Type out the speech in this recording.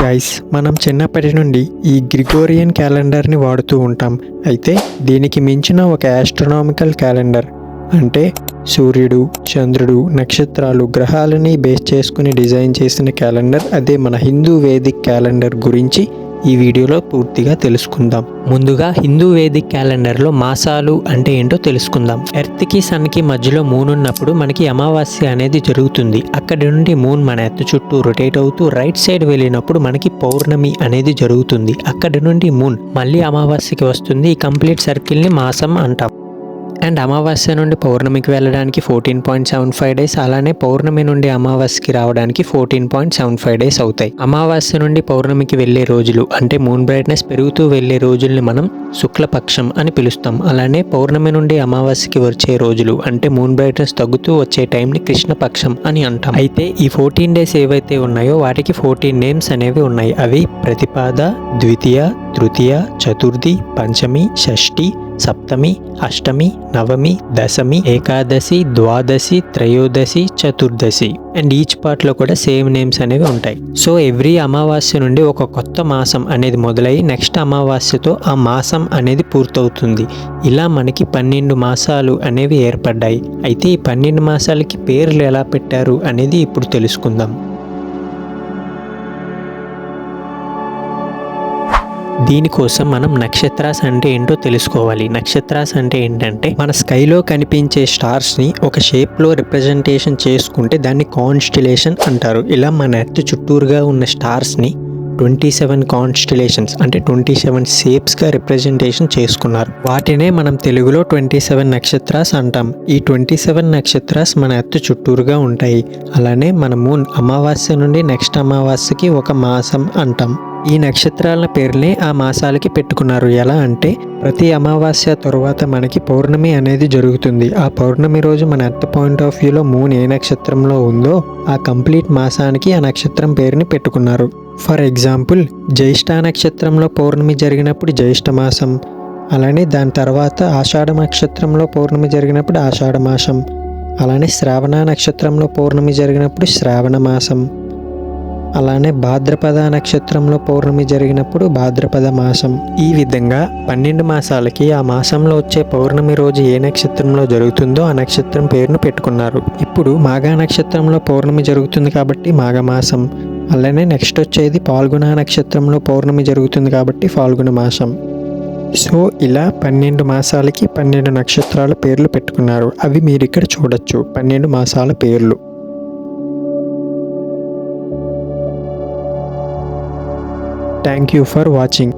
Guys, మనం చిన్నప్పటి నుండి ఈ గ్రిగోరియన్ క్యాలెండర్ని వాడుతూ ఉంటాం. అయితే దీనికి మించిన ఒక ఆస్ట్రోనామికల్ క్యాలెండర్ అంటే సూర్యుడు, చంద్రుడు, నక్షత్రాలు, గ్రహాలని బేస్ చేసుకుని డిజైన్ చేసిన క్యాలెండర్, అదే మన హిందూ వేదిక్ క్యాలెండర్ గురించి ఈ వీడియోలో పూర్తిగా తెలుసుకుందాం. ముందుగా హిందూ వేదిక్ క్యాలెండర్లో మాసాలు అంటే ఏంటో తెలుసుకుందాం. ఎర్త్కి సన్కి మధ్యలో మూన్ ఉన్నప్పుడు మనకి అమావాస్య అనేది జరుగుతుంది. అక్కడి నుండి మూన్ మన ఎర్త్ చుట్టూ రొటేట్ అవుతూ రైట్ సైడ్ వెళ్ళినప్పుడు మనకి పౌర్ణమి అనేది జరుగుతుంది. అక్కడి నుండి మూన్ మళ్ళీ అమావాస్యకి వస్తుంది. ఈ కంప్లీట్ సర్కిల్ని మాసం అంటాం. అండ్ అమావాస్య నుండి పౌర్ణమికి వెళ్ళడానికి 14.75 డేస్, అలానే పౌర్ణమి నుండి అమావాస్యకి రావడానికి 14.75 డేస్ అవుతాయి. అమావాస్య నుండి పౌర్ణమికి వెళ్ళే రోజులు అంటే మూన్ బ్రైట్నెస్ పెరుగుతూ వెళ్ళే రోజుల్ని మనం శుక్లపక్షం అని పిలుస్తాం. అలానే పౌర్ణమి నుండి అమావాస్యకి వచ్చే రోజులు అంటే మూన్ బ్రైట్నెస్ తగ్గుతూ వచ్చే టైంని కృష్ణపక్షం అని అంటాం. అయితే ఈ 14 డేస్ ఏవైతే ఉన్నాయో వాటికి 14 నేమ్స్ అనేవి ఉన్నాయి. అవి ప్రతిపాద, ద్వితీయ, తృతీయ, చతుర్థి, పంచమి, షష్ఠి, సప్తమి, అష్టమి, నవమి, దశమి, ఏకాదశి, ద్వాదశి, త్రయోదశి, చతుర్దశి. అండ్ ఈచ్ పార్ట్లో కూడా సేమ్ నేమ్స్ అనేవి ఉంటాయి. సో ఎవ్రీ అమావాస్య నుండి ఒక కొత్త మాసం అనేది మొదలై నెక్స్ట్ అమావాస్యతో ఆ మాసం అనేది పూర్తవుతుంది. ఇలా మనకి 12 మాసాలు అనేవి ఏర్పడ్డాయి. అయితే ఈ 12 మాసాలకి పేర్లు ఎలా పెట్టారు అనేది ఇప్పుడు తెలుసుకుందాం. దీనికోసం మనం నక్షత్రాస్ అంటే ఏంటో తెలుసుకోవాలి. నక్షత్రాస్ అంటే ఏంటంటే మన స్కైలో కనిపించే స్టార్స్ని ఒక షేప్లో రిప్రజెంటేషన్ చేసుకుంటే దాన్ని కాన్స్టిలేషన్ అంటారు. ఇలా మన ఎర్త్ చుట్టూరుగా ఉన్న స్టార్స్ని 27 కాన్స్టిలేషన్స్ అంటే 27 షేప్స్గా రిప్రజెంటేషన్ చేసుకున్నారు. వాటినే మనం తెలుగులో 27 నక్షత్రాస్ అంటాం. ఈ 27 నక్షత్రాస్ మన ఎర్త్ చుట్టూరుగా ఉంటాయి. అలానే మన మూన్ అమావాస్య నుండి నెక్స్ట్ అమావాస్యకి ఒక మాసం అంటాం. ఈ నక్షత్రాల పేర్లే ఆ మాసాలకి పెట్టుకున్నారు. ఎలా అంటే ప్రతి అమావాస్య తరువాత మనకి పౌర్ణమి అనేది జరుగుతుంది. ఆ పౌర్ణమి రోజు మన ఎర్త్ పాయింట్ ఆఫ్ వ్యూలో మూన్ ఏ నక్షత్రంలో ఉందో ఆ కంప్లీట్ మాసానికి ఆ నక్షత్రం పేరుని పెట్టుకున్నారు. ఫర్ ఎగ్జాంపుల్, జ్యేష్ఠ నక్షత్రంలో పౌర్ణమి జరిగినప్పుడు జ్యేష్ఠ మాసం, అలానే దాని తర్వాత ఆషాఢ నక్షత్రంలో పౌర్ణమి జరిగినప్పుడు ఆషాఢ మాసం, అలానే శ్రావణ నక్షత్రంలో పౌర్ణమి జరిగినప్పుడు శ్రావణ మాసం, అలానే భాద్రపద నక్షత్రంలో పౌర్ణమి జరిగినప్పుడు భాద్రపద మాసం. ఈ విధంగా 12 మాసాలకి ఆ మాసంలో వచ్చే పౌర్ణమి రోజు ఏ నక్షత్రంలో జరుగుతుందో ఆ నక్షత్రం పేరును పెట్టుకున్నారు. ఇప్పుడు మాఘ నక్షత్రంలో పౌర్ణమి జరుగుతుంది కాబట్టి మాఘమాసం. అలానే నెక్స్ట్ వచ్చేది పాల్గొన నక్షత్రంలో పౌర్ణమి జరుగుతుంది కాబట్టి ఫాల్గుణ మాసం. సో ఇలా 12 మాసాలకి 12 నక్షత్రాల పేర్లు పెట్టుకున్నారు. అవి మీరు ఇక్కడ చూడొచ్చు, 12 మాసాల పేర్లు. Thank you for watching.